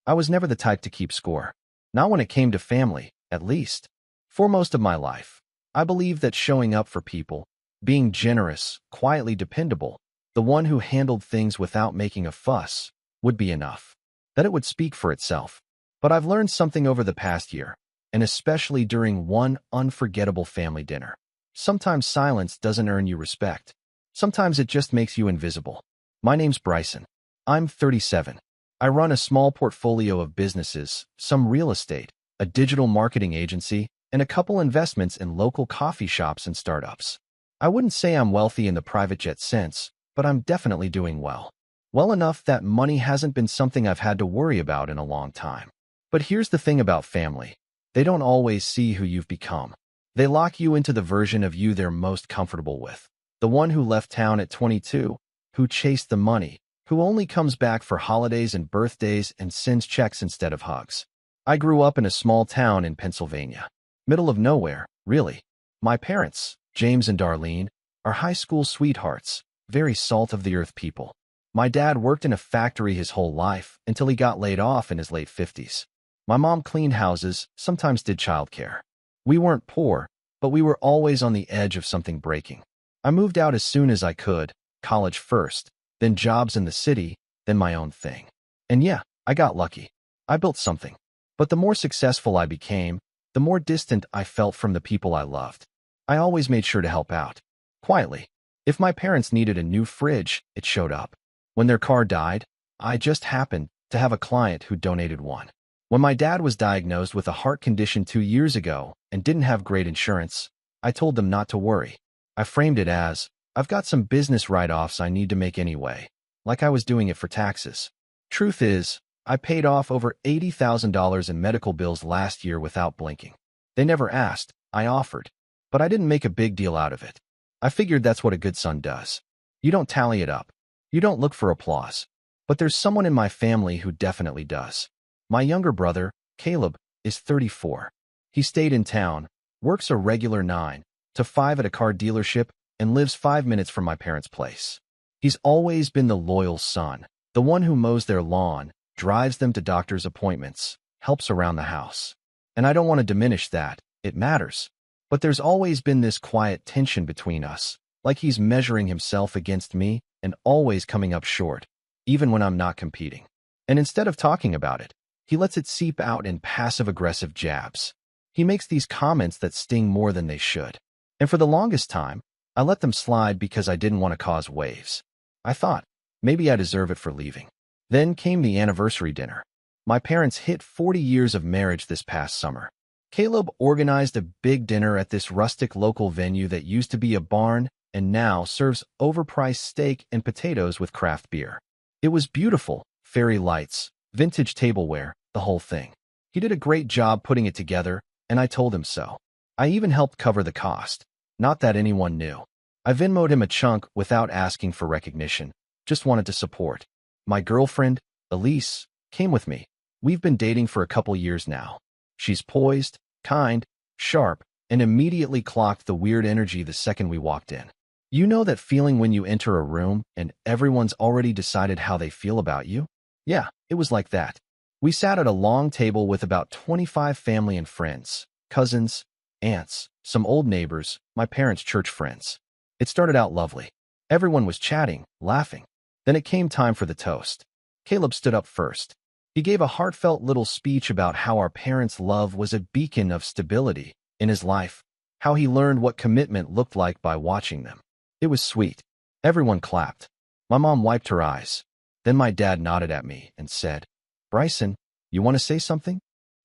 I was never the type to keep score. Not when it came to family, at least. For most of my life, I believed that showing up for people, being generous, quietly dependable, the one who handled things without making a fuss, would be enough. That it would speak for itself. But I've learned something over the past year, and especially during one unforgettable family dinner. Sometimes silence doesn't earn you respect. Sometimes it just makes you invisible. My name's Bryson. I'm 37. I run a small portfolio of businesses, some real estate, a digital marketing agency, and a couple investments in local coffee shops and startups. I wouldn't say I'm wealthy in the private jet sense, but I'm definitely doing well. Well enough that money hasn't been something I've had to worry about in a long time. But here's the thing about family. They don't always see who you've become. They lock you into the version of you they're most comfortable with. The one who left town at 22, who chased the money, who only comes back for holidays and birthdays and sends checks instead of hugs. I grew up in a small town in Pennsylvania. Middle of nowhere, really. My parents, James and Darlene, are high school sweethearts, very salt-of-the-earth people. My dad worked in a factory his whole life until he got laid off in his late 50s. My mom cleaned houses, sometimes did childcare. We weren't poor, but we were always on the edge of something breaking. I moved out as soon as I could, college first, then jobs in the city, then my own thing. And yeah, I got lucky. I built something. But the more successful I became, the more distant I felt from the people I loved. I always made sure to help out. Quietly. If my parents needed a new fridge, it showed up. When their car died, I just happened to have a client who donated one. When my dad was diagnosed with a heart condition 2 years ago and didn't have great insurance, I told them not to worry. I framed it as, I've got some business write-offs I need to make anyway, like I was doing it for taxes. Truth is, I paid off over $80,000 in medical bills last year without blinking. They never asked, I offered. But I didn't make a big deal out of it. I figured that's what a good son does. You don't tally it up. You don't look for applause. But there's someone in my family who definitely does. My younger brother, Caleb, is 34. He stayed in town, works a regular 9 to 5 at a car dealership, and lives 5 minutes from my parents' place. He's always been the loyal son, the one who mows their lawn, drives them to doctor's appointments, helps around the house. And I don't want to diminish that, it matters. But there's always been this quiet tension between us, like he's measuring himself against me and always coming up short, even when I'm not competing. And instead of talking about it, he lets it seep out in passive-aggressive jabs. He makes these comments that sting more than they should. And for the longest time, I let them slide because I didn't want to cause waves. I thought, maybe I deserve it for leaving. Then came the anniversary dinner. My parents hit 40 years of marriage this past summer. Caleb organized a big dinner at this rustic local venue that used to be a barn and now serves overpriced steak and potatoes with craft beer. It was beautiful, fairy lights, vintage tableware, the whole thing. He did a great job putting it together, and I told him so. I even helped cover the cost. Not that anyone knew. I Venmo'd him a chunk without asking for recognition, just wanted to support. My girlfriend, Elise, came with me. We've been dating for a couple years now. She's poised, kind, sharp, and immediately clocked the weird energy the second we walked in. You know that feeling when you enter a room and everyone's already decided how they feel about you? Yeah, it was like that. We sat at a long table with about 25 family and friends, cousins, aunts, some old neighbors, my parents' church friends. It started out lovely. Everyone was chatting, laughing. Then it came time for the toast. Caleb stood up first. He gave a heartfelt little speech about how our parents' love was a beacon of stability in his life, how he learned what commitment looked like by watching them. It was sweet. Everyone clapped. My mom wiped her eyes. Then my dad nodded at me and said, "Bryson, you want to say something?"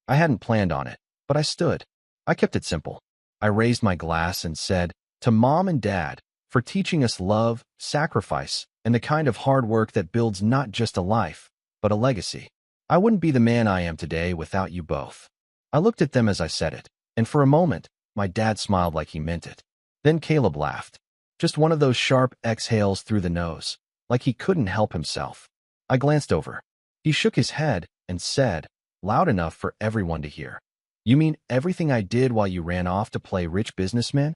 I hadn't planned on it, but I stood. I kept it simple. I raised my glass and said, "To Mom and Dad, for teaching us love, sacrifice, and the kind of hard work that builds not just a life, but a legacy. I wouldn't be the man I am today without you both." I looked at them as I said it, and for a moment, my dad smiled like he meant it. Then Caleb laughed. Just one of those sharp exhales through the nose, like he couldn't help himself. I glanced over. He shook his head and said, loud enough for everyone to hear, "You mean everything I did while you ran off to play rich businessman?"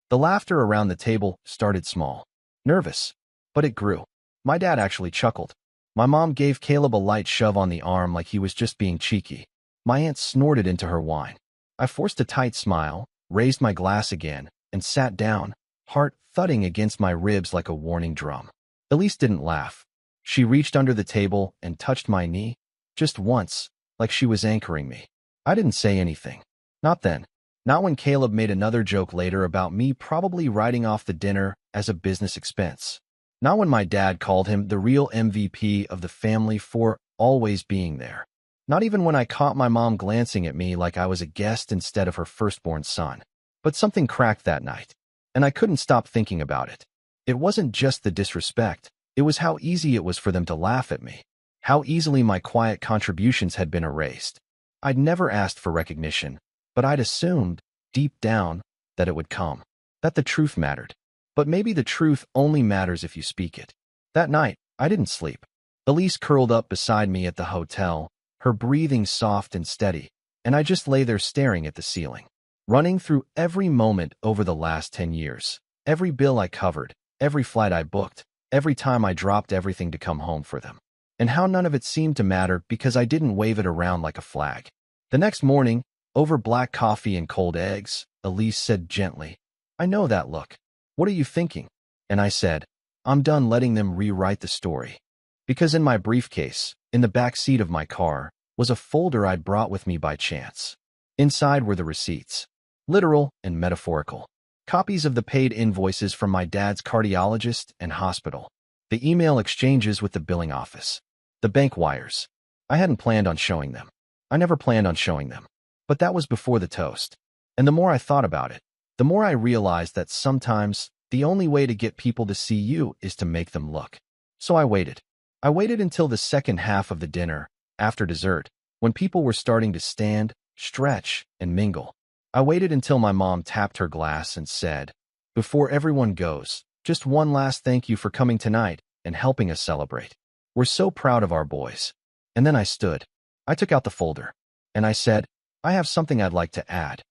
The laughter around the table started small, nervous, but it grew. My dad actually chuckled. My mom gave Caleb a light shove on the arm like he was just being cheeky. My aunt snorted into her wine. I forced a tight smile, raised my glass again, and sat down, heart thudding against my ribs like a warning drum. Elise didn't laugh. She reached under the table and touched my knee, just once, like she was anchoring me. I didn't say anything. Not then. Not when Caleb made another joke later about me probably writing off the dinner as a business expense. Not when my dad called him the real MVP of the family for always being there. Not even when I caught my mom glancing at me like I was a guest instead of her firstborn son. But something cracked that night, and I couldn't stop thinking about it. It wasn't just the disrespect, it was how easy it was for them to laugh at me. How easily my quiet contributions had been erased. I'd never asked for recognition, but I'd assumed, deep down, that it would come. That the truth mattered. But maybe the truth only matters if you speak it. That night, I didn't sleep. Elise curled up beside me at the hotel, her breathing soft and steady, and I just lay there staring at the ceiling. Running through every moment over the last 10 years. Every bill I covered, every flight I booked, every time I dropped everything to come home for them. And how none of it seemed to matter because I didn't wave it around like a flag. The next morning, over black coffee and cold eggs, Elise said gently, "I know that look. What are you thinking?" And I said, "I'm done letting them rewrite the story." Because in my briefcase, in the back seat of my car, was a folder I'd brought with me by chance. Inside were the receipts. Literal and metaphorical. Copies of the paid invoices from my dad's cardiologist and hospital. The email exchanges with the billing office. The bank wires. I hadn't planned on showing them. I never planned on showing them. But that was before the toast. And the more I thought about it, the more I realized that sometimes the only way to get people to see you is to make them look. So I waited. I waited until the second half of the dinner, after dessert, when people were starting to stand, stretch, and mingle. I waited until my mom tapped her glass and said, "Before everyone goes, just one last thank you for coming tonight and helping us celebrate. We're so proud of our boys." And then I stood. I took out the folder. And I said, "I have something I'd like to add."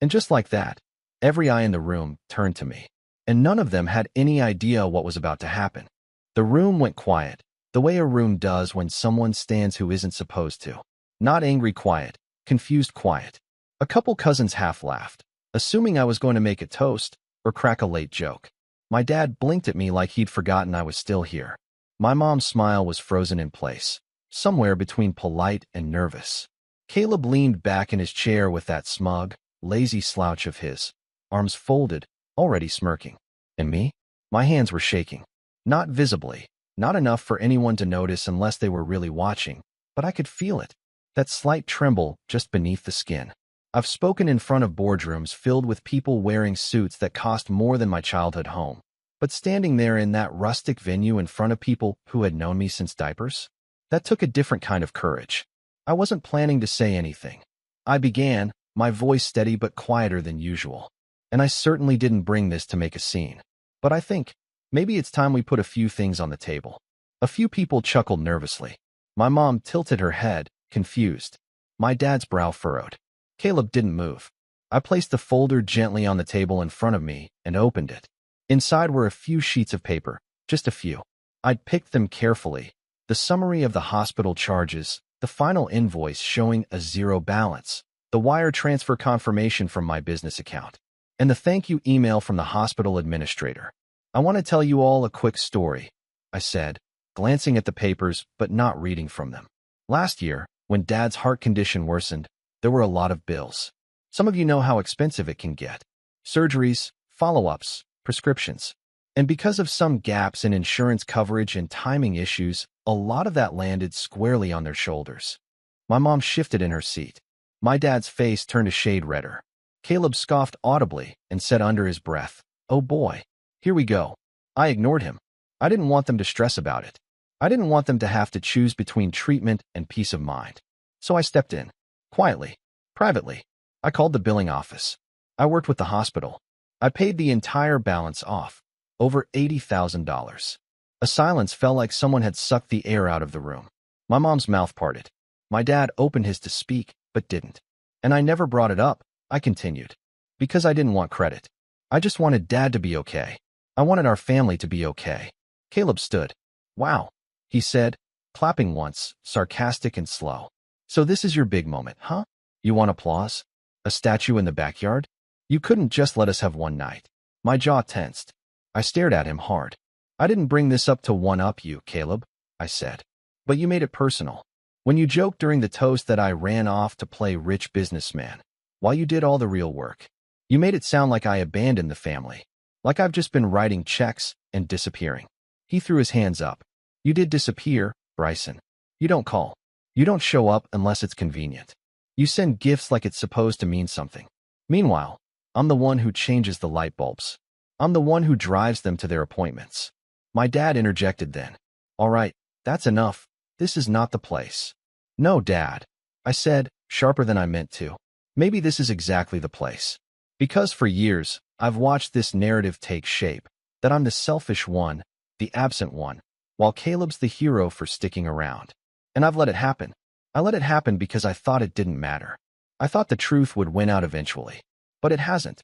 And just like that, every eye in the room turned to me. And none of them had any idea what was about to happen. The room went quiet, the way a room does when someone stands who isn't supposed to. Not angry quiet, confused quiet. A couple cousins half laughed, assuming I was going to make a toast or crack a late joke. My dad blinked at me like he'd forgotten I was still here. My mom's smile was frozen in place, somewhere between polite and nervous. Caleb leaned back in his chair with that smug, lazy slouch of his, arms folded, already smirking. And me? My hands were shaking. Not visibly, not enough for anyone to notice unless they were really watching, but I could feel it. That slight tremble just beneath the skin. I've spoken in front of boardrooms filled with people wearing suits that cost more than my childhood home. But standing there in that rustic venue in front of people who had known me since diapers? That took a different kind of courage. I wasn't planning to say anything. I began, my voice steady but quieter than usual. And I certainly didn't bring this to make a scene. But I think, maybe it's time we put a few things on the table. A few people chuckled nervously. My mom tilted her head, confused. My dad's brow furrowed. Caleb didn't move. I placed the folder gently on the table in front of me and opened it. Inside were a few sheets of paper, just a few. I'd picked them carefully. The summary of the hospital charges, the final invoice showing a zero balance, the wire transfer confirmation from my business account, and the thank you email from the hospital administrator. "I want to tell you all a quick story," I said, glancing at the papers but not reading from them. "Last year, when Dad's heart condition worsened, there were a lot of bills. Some of you know how expensive it can get. Surgeries, follow-ups, prescriptions. And because of some gaps in insurance coverage and timing issues, a lot of that landed squarely on their shoulders." My mom shifted in her seat. My dad's face turned a shade redder. Caleb scoffed audibly and said under his breath, "Oh boy, here we go." I ignored him. I didn't want them to stress about it. I didn't want them to have to choose between treatment and peace of mind. So I stepped in. Quietly. Privately. I called the billing office. I worked with the hospital. I paid the entire balance off. Over $80,000. A silence fell like someone had sucked the air out of the room. My mom's mouth parted. My dad opened his to speak, but didn't. And I never brought it up, I continued. Because I didn't want credit. I just wanted Dad to be okay. I wanted our family to be okay. Caleb stood. "Wow," he said, clapping once, sarcastic and slow. So this is your big moment, huh? You want applause? A statue in the backyard? You couldn't just let us have one night. My jaw tensed. I stared at him hard. I didn't bring this up to one-up you, Caleb, I said. But you made it personal. When you joked during the toast that I ran off to play rich businessman, while you did all the real work, you made it sound like I abandoned the family, like I've just been writing checks and disappearing. He threw his hands up. You did disappear, Bryson. You don't call. You don't show up unless it's convenient. You send gifts like it's supposed to mean something. Meanwhile, I'm the one who changes the light bulbs. I'm the one who drives them to their appointments. My dad interjected then. All right, that's enough. This is not the place. No, Dad, I said, sharper than I meant to. Maybe this is exactly the place. Because for years, I've watched this narrative take shape, that I'm the selfish one, the absent one, while Caleb's the hero for sticking around. And I've let it happen. I let it happen because I thought it didn't matter. I thought the truth would win out eventually. But it hasn't.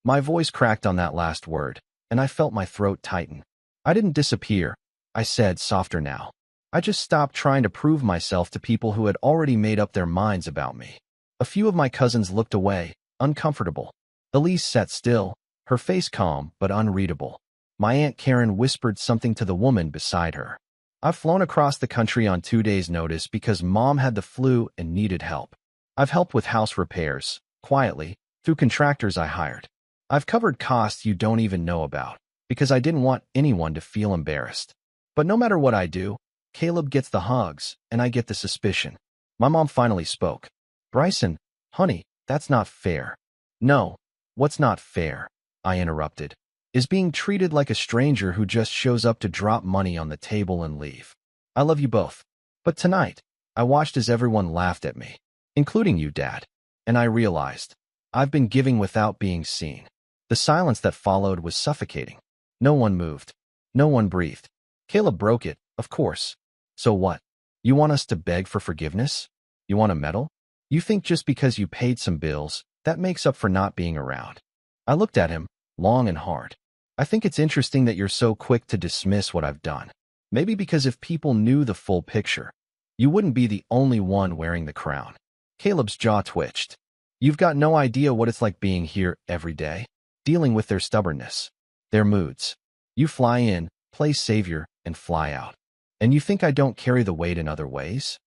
My voice cracked on that last word, and I felt my throat tighten. I didn't disappear, I said, softer now. I just stopped trying to prove myself to people who had already made up their minds about me. A few of my cousins looked away, uncomfortable. Elise sat still, her face calm but unreadable. My Aunt Karen whispered something to the woman beside her. I've flown across the country on 2 days' notice because Mom had the flu and needed help. I've helped with house repairs, quietly, through contractors I hired. I've covered costs you don't even know about, because I didn't want anyone to feel embarrassed. But no matter what I do, Caleb gets the hugs, and I get the suspicion. My mom finally spoke. Bryson, honey, that's not fair. No, what's not fair, I interrupted, is being treated like a stranger who just shows up to drop money on the table and leave. I love you both. But tonight, I watched as everyone laughed at me, including you, Dad. And I realized, I've been giving without being seen. The silence that followed was suffocating. No one moved. No one breathed. Caleb broke it, of course. So what? You want us to beg for forgiveness? You want a medal? You think just because you paid some bills, that makes up for not being around? I looked at him, long and hard. I think it's interesting that you're so quick to dismiss what I've done. Maybe because if people knew the full picture, you wouldn't be the only one wearing the crown. Caleb's jaw twitched. You've got no idea what it's like being here every day, dealing with their stubbornness, their moods. You fly in, play savior, and fly out. And you think I don't carry the weight in other ways?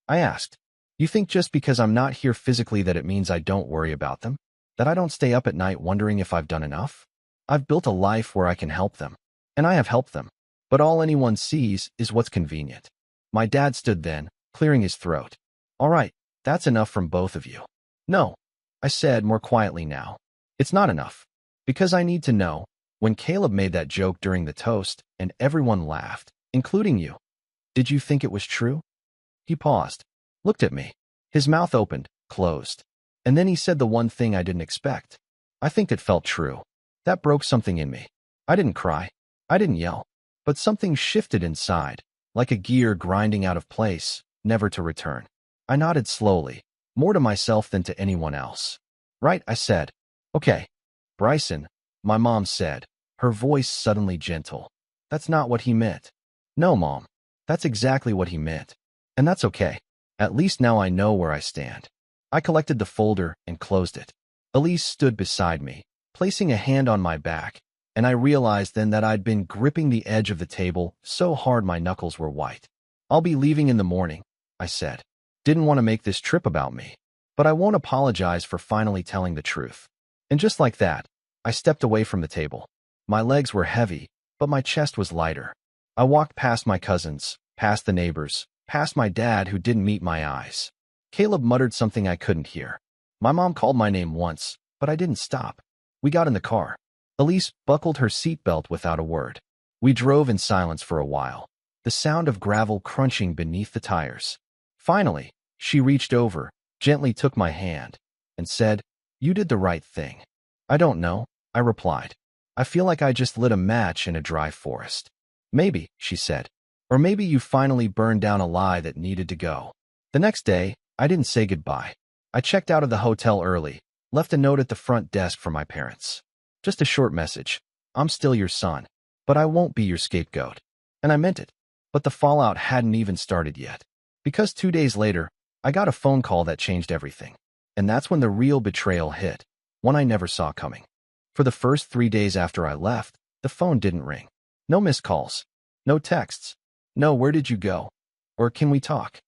I asked. You think just because I'm not here physically that it means I don't worry about them? That I don't stay up at night wondering if I've done enough? I've built a life where I can help them. And I have helped them. But all anyone sees is what's convenient. My dad stood then, clearing his throat. All right, that's enough from both of you. No, I said more quietly now. It's not enough. Because I need to know, when Caleb made that joke during the toast and everyone laughed, including you, did you think it was true? He paused, looked at me. His mouth opened, closed. And then he said the one thing I didn't expect. I think it felt true. That broke something in me. I didn't cry. I didn't yell. But something shifted inside, like a gear grinding out of place, never to return. I nodded slowly, more to myself than to anyone else. Right, I said. Okay. Bryson, my mom said, her voice suddenly gentle. That's not what he meant. No, Mom. That's exactly what he meant. And that's okay. At least now I know where I stand. I collected the folder and closed it. Elise stood beside me, placing a hand on my back, and I realized then that I'd been gripping the edge of the table so hard my knuckles were white. I'll be leaving in the morning, I said. Didn't want to make this trip about me, but I won't apologize for finally telling the truth. And just like that, I stepped away from the table. My legs were heavy, but my chest was lighter. I walked past my cousins, past the neighbors, past my dad who didn't meet my eyes. Caleb muttered something I couldn't hear. My mom called my name once, but I didn't stop. We got in the car. Elise buckled her seatbelt without a word. We drove in silence for a while, the sound of gravel crunching beneath the tires. Finally, she reached over, gently took my hand, and said, "You did the right thing." "I don't know," I replied. "I feel like I just lit a match in a dry forest." "Maybe," she said. "Or maybe you finally burned down a lie that needed to go." The next day, I didn't say goodbye. I checked out of the hotel early, left a note at the front desk for my parents. Just a short message. I'm still your son, but I won't be your scapegoat. And I meant it. But the fallout hadn't even started yet. Because 2 days later, I got a phone call that changed everything. And that's when the real betrayal hit, one I never saw coming. For the first 3 days after I left, the phone didn't ring. No missed calls. No texts. No, where did you go? Or can we talk?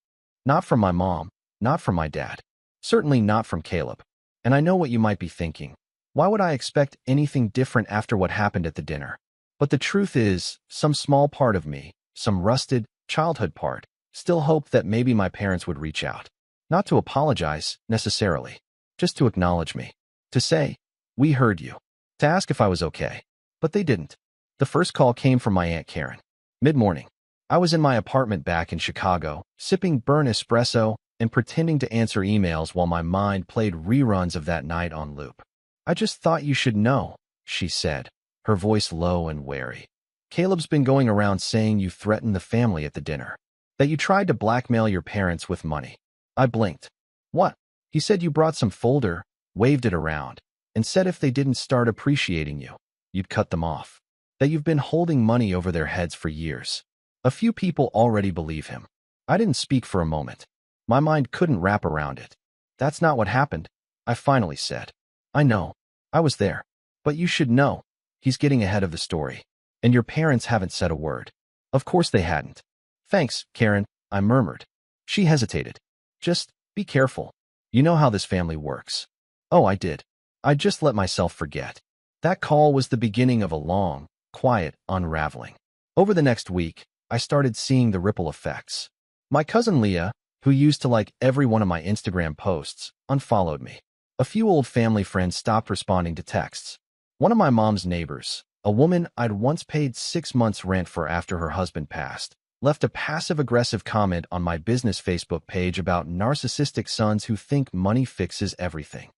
Not from my mom. Not from my dad. Certainly not from Caleb. And I know what you might be thinking. Why would I expect anything different after what happened at the dinner? But the truth is, some small part of me, some rusted, childhood part, still hoped that maybe my parents would reach out. Not to apologize, necessarily. Just to acknowledge me. To say, we heard you. To ask if I was okay. But they didn't. The first call came from my Aunt Karen. Mid-morning. I was in my apartment back in Chicago, sipping burnt espresso and pretending to answer emails while my mind played reruns of that night on loop. I just thought you should know, she said, her voice low and wary. Caleb's been going around saying you threatened the family at the dinner. That you tried to blackmail your parents with money. I blinked. What? He said you brought some folder, waved it around, and said if they didn't start appreciating you, you'd cut them off. That you've been holding money over their heads for years. A few people already believe him. I didn't speak for a moment. My mind couldn't wrap around it. That's not what happened, I finally said. I know. I was there. But you should know. He's getting ahead of the story. And your parents haven't said a word. Of course they hadn't. Thanks, Karen, I murmured. She hesitated. Just be careful. You know how this family works. Oh, I did. I just let myself forget. That call was the beginning of a long, quiet unraveling. Over the next week, I started seeing the ripple effects. My cousin Leah, who used to like every one of my Instagram posts, unfollowed me. A few old family friends stopped responding to texts. One of my mom's neighbors, a woman I'd once paid 6 months' rent for after her husband passed, left a passive-aggressive comment on my business Facebook page about narcissistic sons who think money fixes everything.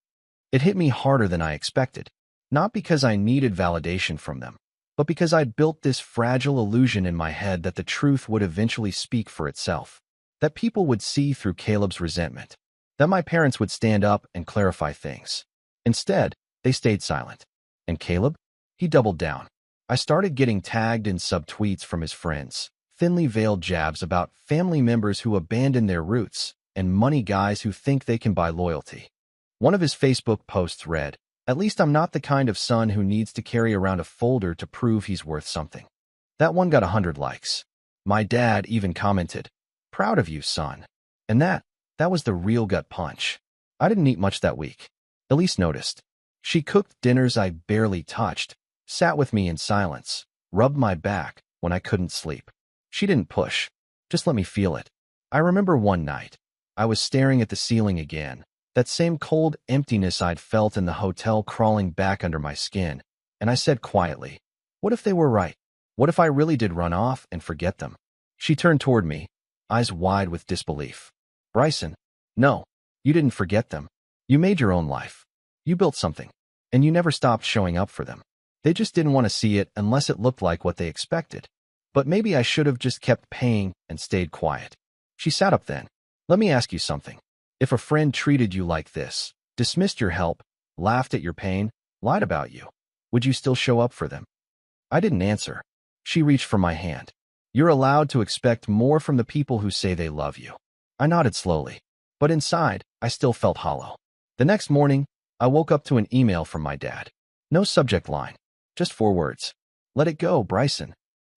It hit me harder than I expected, not because I needed validation from them, but because I'd built this fragile illusion in my head that the truth would eventually speak for itself, that people would see through Caleb's resentment, that my parents would stand up and clarify things. Instead, they stayed silent. And Caleb? He doubled down. I started getting tagged in subtweets from his friends, thinly veiled jabs about family members who abandon their roots, and money guys who think they can buy loyalty. One of his Facebook posts read, "At least I'm not the kind of son who needs to carry around a folder to prove he's worth something." That one got 100 likes. My dad even commented, "Proud of you, son." And that was the real gut punch. I didn't eat much that week. Elise noticed. She cooked dinners I barely touched, sat with me in silence, rubbed my back when I couldn't sleep. She didn't push, just let me feel it. I remember one night, I was staring at the ceiling again, that same cold emptiness I'd felt in the hotel crawling back under my skin, and I said quietly, "What if they were right? What if I really did run off and forget them?" She turned toward me, eyes wide with disbelief. "Bryson, no, you didn't forget them. You made your own life. You built something, and you never stopped showing up for them. They just didn't want to see it unless it looked like what they expected. But maybe I should have just kept paying and stayed quiet." She sat up then. "Let me ask you something. If a friend treated you like this, dismissed your help, laughed at your pain, lied about you, would you still show up for them?" I didn't answer. She reached for my hand. "You're allowed to expect more from the people who say they love you." I nodded slowly, but inside, I still felt hollow. The next morning, I woke up to an email from my dad. No subject line, just 4 words. "Let it go, Bryson."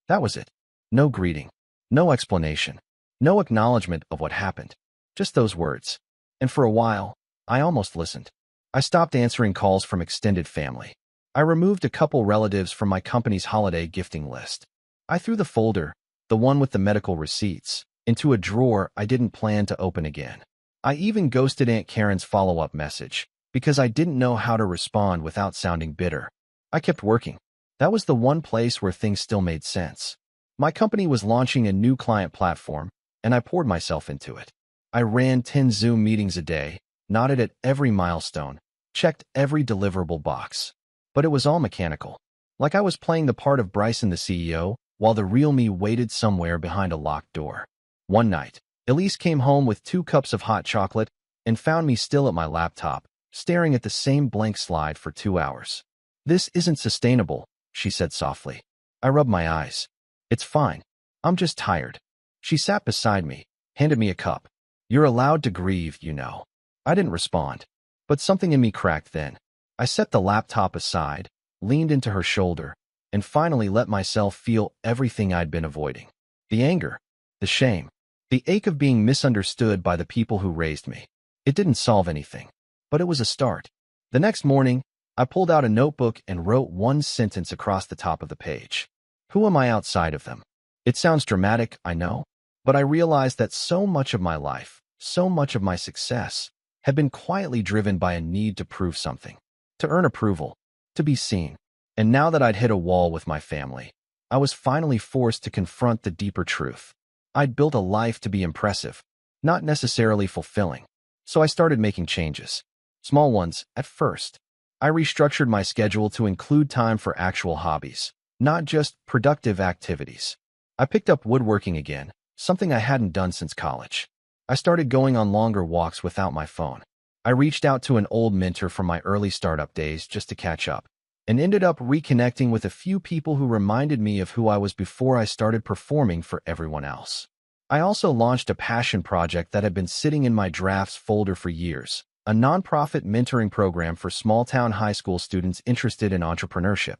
That was it. No greeting, no explanation, no acknowledgement of what happened. Just those words. And for a while, I almost listened. I stopped answering calls from extended family. I removed a couple relatives from my company's holiday gifting list. I threw the folder, the one with the medical receipts, into a drawer I didn't plan to open again. I even ghosted Aunt Karen's follow-up message, because I didn't know how to respond without sounding bitter. I kept working. That was the one place where things still made sense. My company was launching a new client platform, and I poured myself into it. I ran 10 Zoom meetings a day, nodded at every milestone, checked every deliverable box. But it was all mechanical. Like I was playing the part of Bryson the CEO, while the real me waited somewhere behind a locked door. One night, Elise came home with 2 cups of hot chocolate and found me still at my laptop, staring at the same blank slide for 2 hours. "This isn't sustainable," she said softly. I rubbed my eyes. "It's fine. I'm just tired. She sat beside me, handed me a cup. You're allowed to grieve, you know. I didn't respond, but something in me cracked then. I set the laptop aside, leaned into her shoulder, and finally let myself feel everything I'd been avoiding. The anger, the shame, the ache of being misunderstood by the people who raised me. It didn't solve anything, but it was a start. The next morning, I pulled out a notebook and wrote one sentence across the top of the page. Who am I outside of them? It sounds dramatic, I know, but I realized that so much of my life, so much of my success, had been quietly driven by a need to prove something, to earn approval, to be seen. And now that I'd hit a wall with my family, I was finally forced to confront the deeper truth. I'd built a life to be impressive, not necessarily fulfilling. So I started making changes. Small ones, at first. I restructured my schedule to include time for actual hobbies, not just productive activities. I picked up woodworking again, something I hadn't done since college. I started going on longer walks without my phone. I reached out to an old mentor from my early startup days just to catch up, and ended up reconnecting with a few people who reminded me of who I was before I started performing for everyone else. I also launched a passion project that had been sitting in my drafts folder for years, a nonprofit mentoring program for small-town high school students interested in entrepreneurship.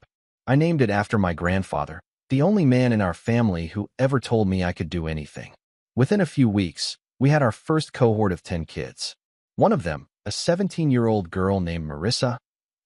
I named it after my grandfather, the only man in our family who ever told me I could do anything. Within a few weeks, we had our first cohort of 10 kids. One of them, a 17-year-old girl named Marissa,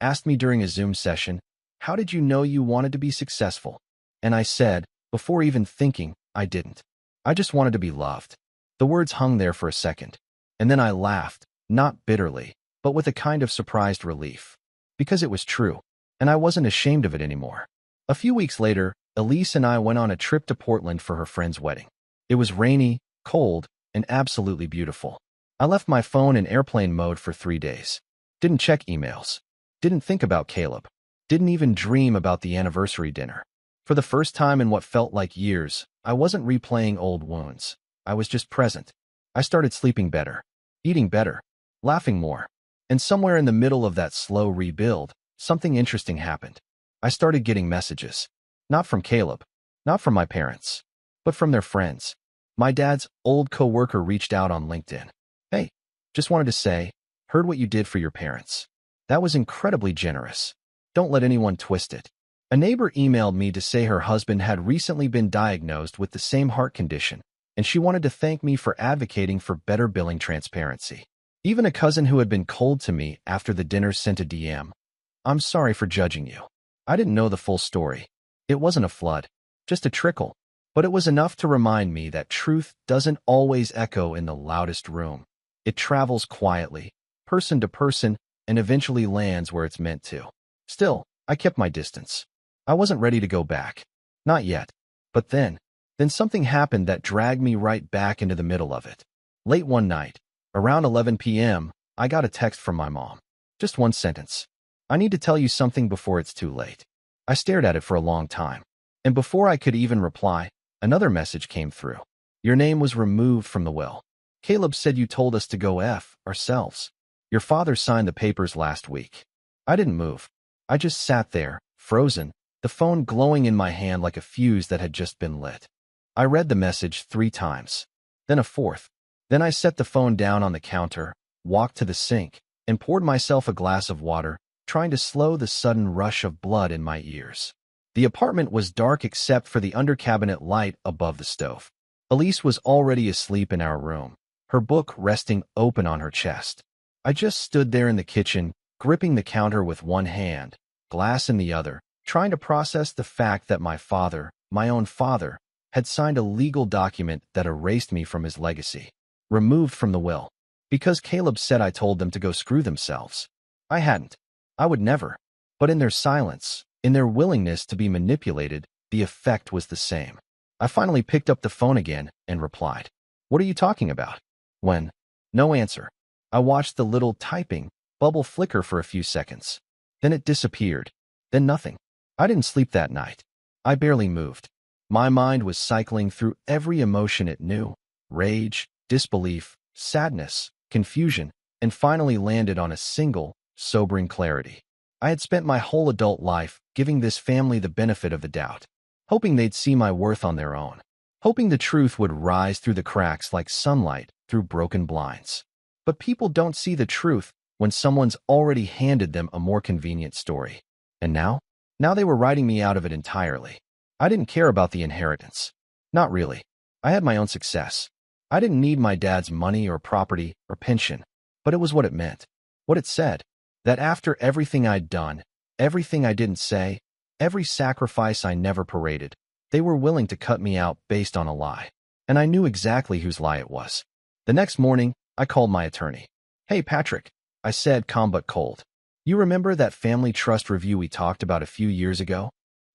asked me during a Zoom session, "How did you know you wanted to be successful?" And I said, before even thinking, I didn't. I just wanted to be loved. The words hung there for a second, and then I laughed, not bitterly, but with a kind of surprised relief. Because it was true, and I wasn't ashamed of it anymore. A few weeks later, Elise and I went on a trip to Portland for her friend's wedding. It was rainy, cold, and absolutely beautiful. I left my phone in airplane mode for 3 days. Didn't check emails. Didn't think about Caleb. Didn't even dream about the anniversary dinner. For the first time in what felt like years, I wasn't replaying old wounds. I was just present. I started sleeping better, eating better, laughing more. And somewhere in the middle of that slow rebuild, something interesting happened. I started getting messages. Not from Caleb, not from my parents, but from their friends. My dad's old coworker reached out on LinkedIn. "Hey, just wanted to say, heard what you did for your parents. That was incredibly generous. Don't let anyone twist it." A neighbor emailed me to say her husband had recently been diagnosed with the same heart condition, and she wanted to thank me for advocating for better billing transparency. Even a cousin who had been cold to me after the dinner sent a DM. "I'm sorry for judging you. I didn't know the full story. It wasn't a flood, just a trickle. But it was enough to remind me that truth doesn't always echo in the loudest room. It travels quietly, person to person, and eventually lands where it's meant to." Still, I kept my distance. I wasn't ready to go back. Not yet. But then something happened that dragged me right back into the middle of it. Late one night, around 11 p.m., I got a text from my mom. Just one sentence. "I need to tell you something before it's too late." I stared at it for a long time. And before I could even reply, another message came through. "Your name was removed from the will. Caleb said you told us to go F ourselves. Your father signed the papers last week." I didn't move. I just sat there, frozen, the phone glowing in my hand like a fuse that had just been lit. I read the message 3 times, then a fourth. Then I set the phone down on the counter, walked to the sink, and poured myself a glass of water, trying to slow the sudden rush of blood in my ears. The apartment was dark except for the under-cabinet light above the stove. Elise was already asleep in our room, her book resting open on her chest. I just stood there in the kitchen, gripping the counter with one hand, glass in the other, trying to process the fact that my father, my own father, had signed a legal document that erased me from his legacy, removed from the will, because Caleb said I told them to go screw themselves. I hadn't. I would never. But in their silence, in their willingness to be manipulated, the effect was the same. I finally picked up the phone again and replied, "What are you talking about?" When? No answer. I watched the little typing bubble flicker for a few seconds. Then it disappeared. Then nothing. I didn't sleep that night. I barely moved. My mind was cycling through every emotion it knew: rage, disbelief, sadness, confusion, and finally landed on a single, sobering clarity. I had spent my whole adult life giving this family the benefit of the doubt, hoping they'd see my worth on their own. hoping the truth would rise through the cracks like sunlight through broken blinds. But people don't see the truth when someone's already handed them a more convenient story. And now? Now they were writing me out of it entirely. I didn't care about the inheritance. Not really. I had my own success. I didn't need my dad's money or property or pension, but it was what it meant. What it said, that after everything I'd done, everything I didn't say, every sacrifice I never paraded, they were willing to cut me out based on a lie. And I knew exactly whose lie it was. The next morning, I called my attorney. "Hey, Patrick," I said, calm but cold. "You remember that family trust review we talked about a few years ago?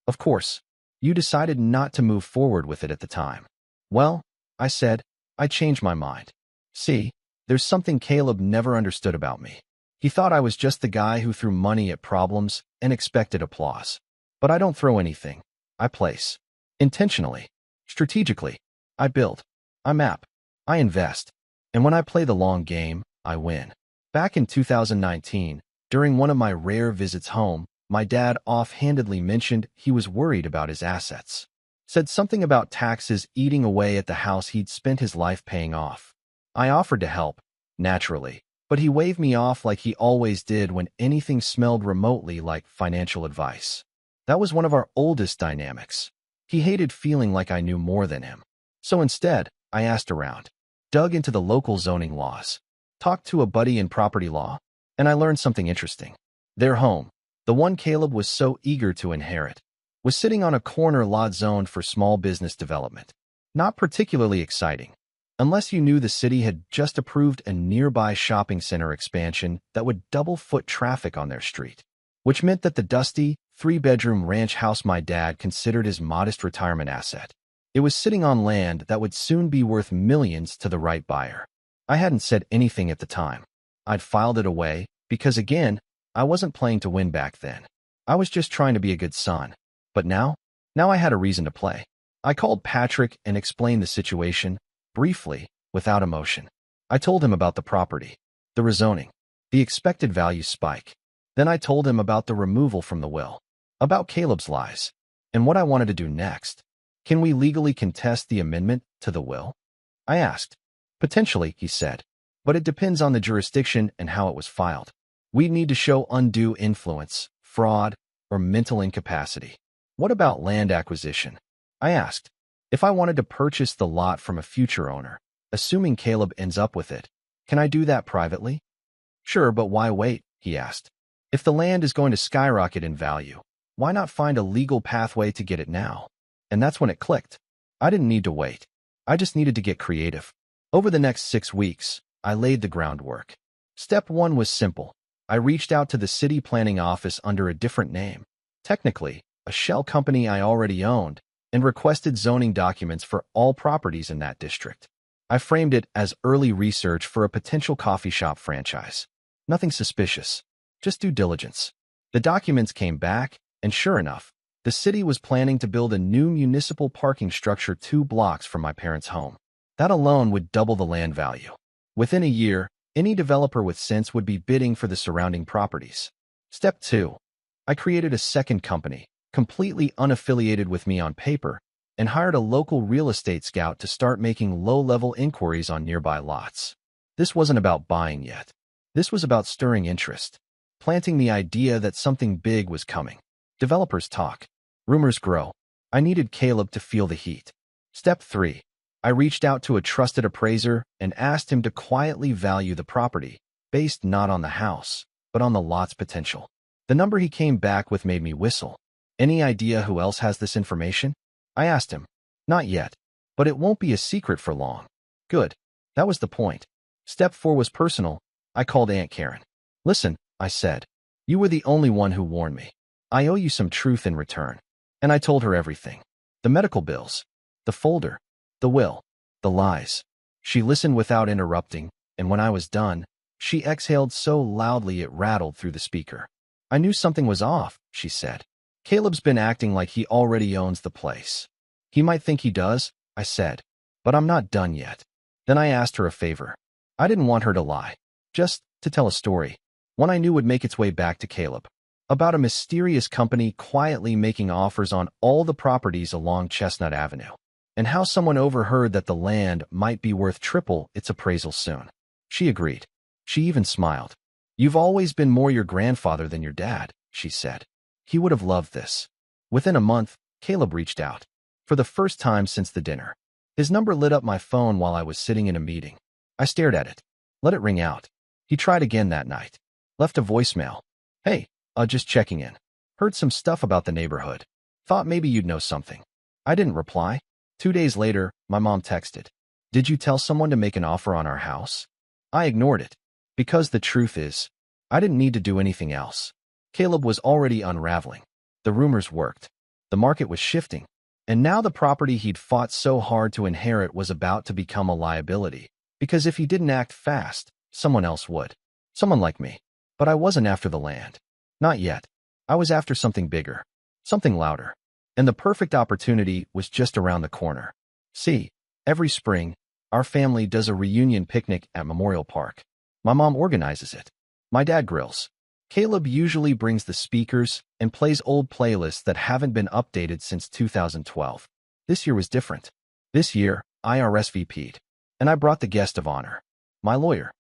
Of course, you decided not to move forward with it at the time." "Well," I said, "I changed my mind. See, there's something Caleb never understood about me. He thought I was just the guy who threw money at problems and expected applause. But I don't throw anything. I place. Intentionally. Strategically. I build. I map. I invest. And when I play the long game, I win." Back in 2019, during one of my rare visits home, my dad offhandedly mentioned he was worried about his assets. Said something about taxes eating away at the house he'd spent his life paying off. I offered to help, naturally, but he waved me off like he always did when anything smelled remotely like financial advice. That was one of our oldest dynamics. He hated feeling like I knew more than him. So instead, I asked around, dug into the local zoning laws, talked to a buddy in property law, and I learned something interesting. Their home, the one Caleb was so eager to inherit, was sitting on a corner lot zoned for small business development. Not particularly exciting, unless you knew the city had just approved a nearby shopping center expansion that would double foot traffic on their street, which meant that the dusty, three-bedroom ranch house my dad considered his modest retirement asset. It was sitting on land that would soon be worth millions to the right buyer. I hadn't said anything at the time. I'd filed it away because, again, I wasn't playing to win back then. I was just trying to be a good son. But now I had a reason to play. I called Patrick and explained the situation, briefly, without emotion. I told him about the property, the rezoning, the expected value spike. Then I told him about the removal from the will, about Caleb's lies, and what I wanted to do next. "Can we legally contest the amendment to the will?" I asked. "Potentially," he said, "but it depends on the jurisdiction and how it was filed. We'd need to show undue influence, fraud, or mental incapacity." "What about land acquisition?" I asked. "If I wanted to purchase the lot from a future owner, assuming Caleb ends up with it, can I do that privately?" "Sure, but why wait?" he asked. "If the land is going to skyrocket in value, why not find a legal pathway to get it now?" And that's when it clicked. I didn't need to wait. I just needed to get creative. Over the next 6 weeks, I laid the groundwork. Step 1 was simple. I reached out to the city planning office under a different name, technically a shell company I already owned, and requested zoning documents for all properties in that district. I framed it as early research for a potential coffee shop franchise. Nothing suspicious, just due diligence. The documents came back, and sure enough, the city was planning to build a new municipal parking structure 2 blocks from my parents' home. That alone would double the land value. Within a year, any developer with sense would be bidding for the surrounding properties. Step 2. I created a second company, completely unaffiliated with me on paper, and hired a local real estate scout to start making low-level inquiries on nearby lots. This wasn't about buying yet. This was about stirring interest, planting the idea that something big was coming. Developers talk. Rumors grow. I needed Caleb to feel the heat. Step 3. I reached out to a trusted appraiser and asked him to quietly value the property, based not on the house, but on the lot's potential. The number he came back with made me whistle. "Any idea who else has this information?" I asked him. "Not yet, but it won't be a secret for long." Good. That was the point. Step 4 was personal. I called Aunt Karen. "Listen," I said, "you were the only one who warned me. I owe you some truth in return." And I told her everything. The medical bills, the folder, the will, the lies. She listened without interrupting, and when I was done, she exhaled so loudly it rattled through the speaker. "I knew something was off," she said. "Caleb's been acting like he already owns the place." "He might think he does," I said, "but I'm not done yet." Then I asked her a favor. I didn't want her to lie, just to tell a story, one I knew would make its way back to Caleb, about a mysterious company quietly making offers on all the properties along Chestnut Avenue. and how someone overheard that the land might be worth triple its appraisal soon. She agreed. She even smiled. You've always been more your grandfather than your dad, she said. He would have loved this. Within a month, Caleb reached out. For the first time since the dinner. His number lit up my phone while I was sitting in a meeting. I stared at it. Let it ring out. He tried again that night. Left a voicemail. Hey, just checking in. Heard some stuff about the neighborhood. Thought maybe you'd know something. I didn't reply. 2 days later, my mom texted. Did you tell someone to make an offer on our house? I ignored it. Because the truth is, I didn't need to do anything else. Caleb was already unraveling. The rumors worked. The market was shifting. And now the property he'd fought so hard to inherit was about to become a liability. Because if he didn't act fast, someone else would. Someone like me. But I wasn't after the land. Not yet. I was after something bigger. Something louder. And the perfect opportunity was just around the corner. See, every spring, our family does a reunion picnic at Memorial Park. My mom organizes it. My dad grills. Caleb usually brings the speakers and plays old playlists that haven't been updated since 2012. This year was different. This year, I RSVP'd. And I brought the guest of honor. My lawyer.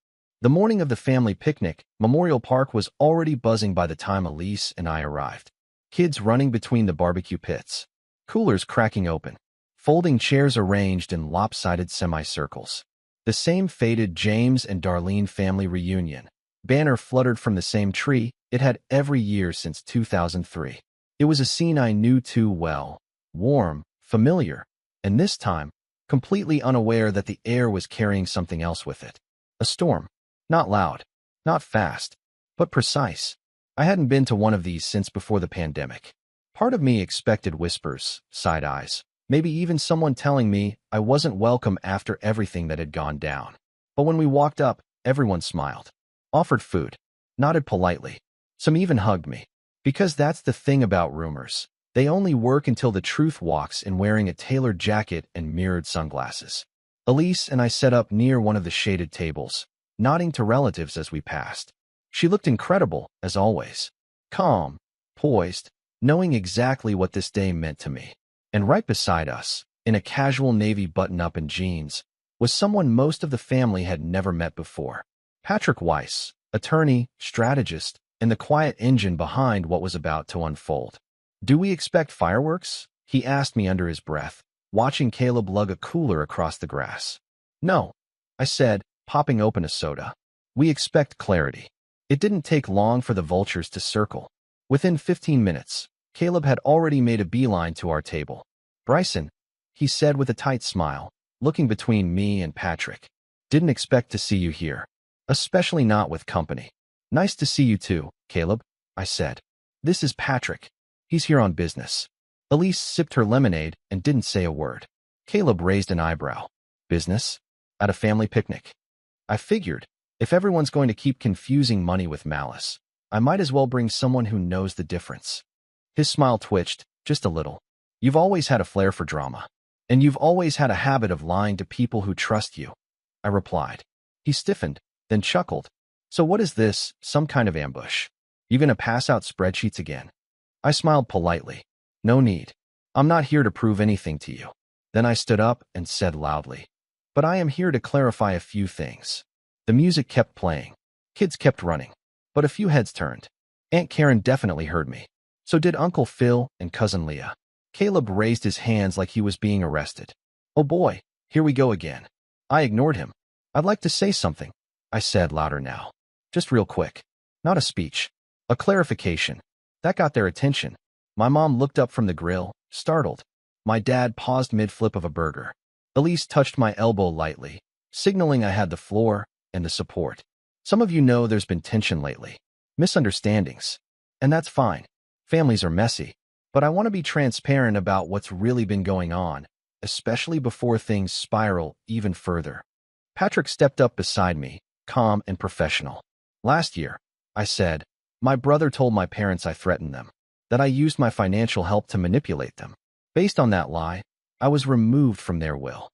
The morning of the family picnic, Memorial Park was already buzzing by the time Elise and I arrived. Kids running between the barbecue pits. Coolers cracking open. Folding chairs arranged in lopsided semicircles. The same faded James and Darlene family reunion. Banner fluttered from the same tree it had every year since 2003. It was a scene I knew too well. Warm, familiar, and this time, completely unaware that the air was carrying something else with it. A storm. Not loud, not fast, but precise. I hadn't been to one of these since before the pandemic. Part of me expected whispers, side eyes, maybe even someone telling me I wasn't welcome after everything that had gone down. But when we walked up, everyone smiled. Offered food. Nodded politely. Some even hugged me. Because that's the thing about rumors. They only work until the truth walks in wearing a tailored jacket and mirrored sunglasses. Elise and I set up near one of the shaded tables, nodding to relatives as we passed. She looked incredible, as always. Calm, poised, knowing exactly what this day meant to me. And right beside us, in a casual navy button-up and jeans, was someone most of the family had never met before. Patrick Weiss, attorney, strategist, and the quiet engine behind what was about to unfold. Do we expect fireworks? He asked me under his breath, watching Caleb lug a cooler across the grass. No, I said, popping open a soda. We expect clarity. It didn't take long for the vultures to circle. Within 15 minutes, Caleb had already made a beeline to our table. Bryson, he said with a tight smile, looking between me and Patrick. Didn't expect to see you here. Especially not with company. Nice to see you too, Caleb, I said. This is Patrick. He's here on business. Elise sipped her lemonade and didn't say a word. Caleb raised an eyebrow. Business? At a family picnic? I figured, if everyone's going to keep confusing money with malice, I might as well bring someone who knows the difference. His smile twitched, just a little. You've always had a flair for drama. And you've always had a habit of lying to people who trust you. I replied. He stiffened, then chuckled. So what is this, some kind of ambush? You gonna pass out spreadsheets again? I smiled politely. No need. I'm not here to prove anything to you. Then I stood up and said loudly. But I am here to clarify a few things. The music kept playing. Kids kept running. But a few heads turned. Aunt Karen definitely heard me. So did Uncle Phil and Cousin Leah. Caleb raised his hands like he was being arrested. Oh boy, here we go again. I ignored him. I'd like to say something, I said louder now. Just real quick. Not a speech. A clarification. That got their attention. My mom looked up from the grill, startled. My dad paused mid-flip of a burger. Elise touched my elbow lightly, signaling I had the floor and the support. Some of you know there's been tension lately. Misunderstandings. And that's fine. Families are messy. But I want to be transparent about what's really been going on, especially before things spiral even further. Patrick stepped up beside me, calm and professional. Last year, I said, my brother told my parents I threatened them, that I used my financial help to manipulate them. Based on that lie, I was removed from their will.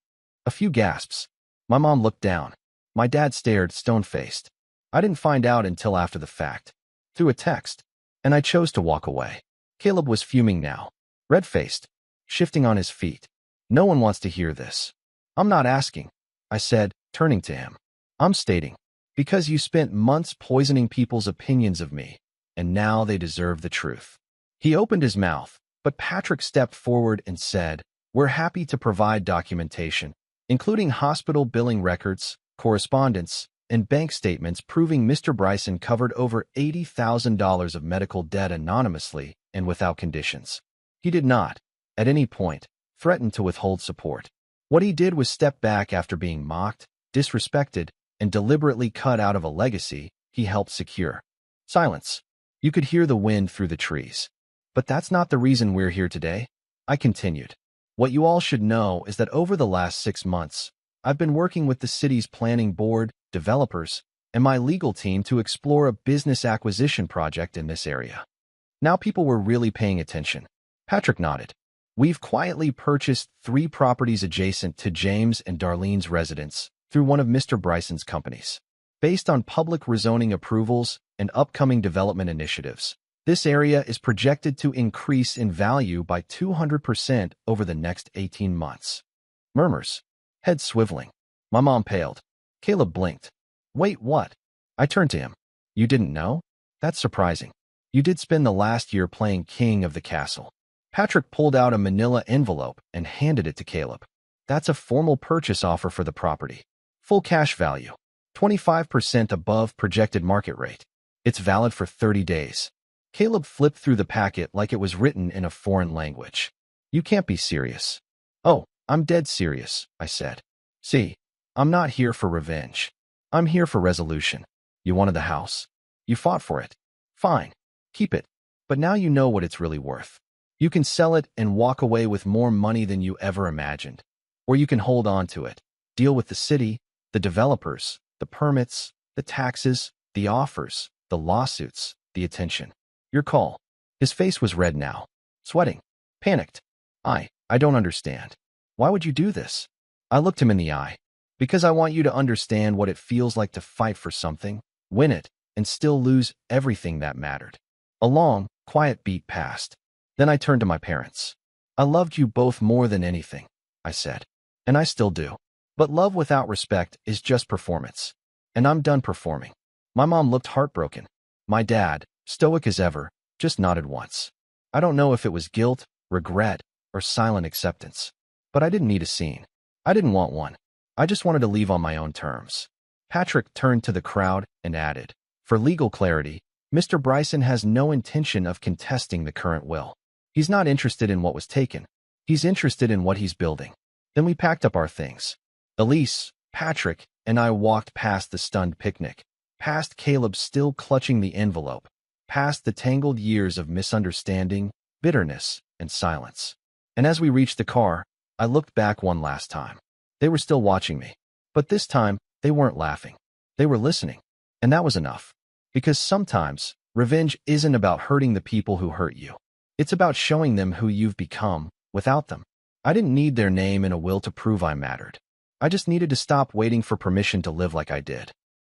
A few gasps. My mom looked down. My dad stared stone-faced. I didn't find out until after the fact, through a text, and I chose to walk away. Caleb was fuming now, red-faced, shifting on his feet. No one wants to hear this. I'm not asking, I said, turning to him. I'm stating, because you spent months poisoning people's opinions of me, and now they deserve the truth. He opened his mouth, but Patrick stepped forward and said, we're happy to provide documentation, including hospital billing records, correspondence, and bank statements proving Mr. Bryson covered over $80,000 of medical debt anonymously and without conditions. He did not, at any point, threaten to withhold support. What he did was step back after being mocked, disrespected, and deliberately cut out of a legacy he helped secure. Silence. You could hear the wind through the trees. But that's not the reason we're here today, I continued. What you all should know is that over the last 6 months, I've been working with the city's planning board, developers, and my legal team to explore a business acquisition project in this area. Now people were really paying attention. Patrick nodded. We've quietly purchased 3 properties adjacent to James and Darlene's residence through one of Mr. Bryson's companies. Based on public rezoning approvals and upcoming development initiatives, this area is projected to increase in value by 200% over the next 18 months. Murmurs. Head swiveling. My mom paled. Caleb blinked. Wait, what? I turned to him. You didn't know? That's surprising. You did spend the last year playing king of the castle. Patrick pulled out a manila envelope and handed it to Caleb. That's a formal purchase offer for the property. Full cash value. 25% above projected market rate. It's valid for 30 days. Caleb flipped through the packet like it was written in a foreign language. You can't be serious. Oh, I'm dead serious, I said. See, I'm not here for revenge. I'm here for resolution. You wanted the house. You fought for it. Fine. Keep it. But now you know what it's really worth. You can sell it and walk away with more money than you ever imagined. Or you can hold on to it, deal with the city, the developers, the permits, the taxes, the offers, the lawsuits, the attention. Your call. His face was red now. Sweating. Panicked. I don't understand. Why would you do this? I looked him in the eye. Because I want you to understand what it feels like to fight for something, win it, and still lose everything that mattered. A long, quiet beat passed. Then I turned to my parents. I loved you both more than anything, I said. And I still do. But love without respect is just performance. And I'm done performing. My mom looked heartbroken. My dad, stoic as ever, just nodded once. I don't know if it was guilt, regret, or silent acceptance. But I didn't need a scene. I didn't want one. I just wanted to leave on my own terms. Patrick turned to the crowd and added, for legal clarity, Mr. Bryson has no intention of contesting the current will. He's not interested in what was taken. He's interested in what he's building. Then we packed up our things. Elise, Patrick, and I walked past the stunned picnic, past Caleb still clutching the envelope, past the tangled years of misunderstanding, bitterness, and silence. And as we reached the car, I looked back one last time. They were still watching me. But this time, they weren't laughing. They were listening. And that was enough. Because sometimes, revenge isn't about hurting the people who hurt you. It's about showing them who you've become without them. I didn't need their name and a will to prove I mattered. I just needed to stop waiting for permission to live like I did.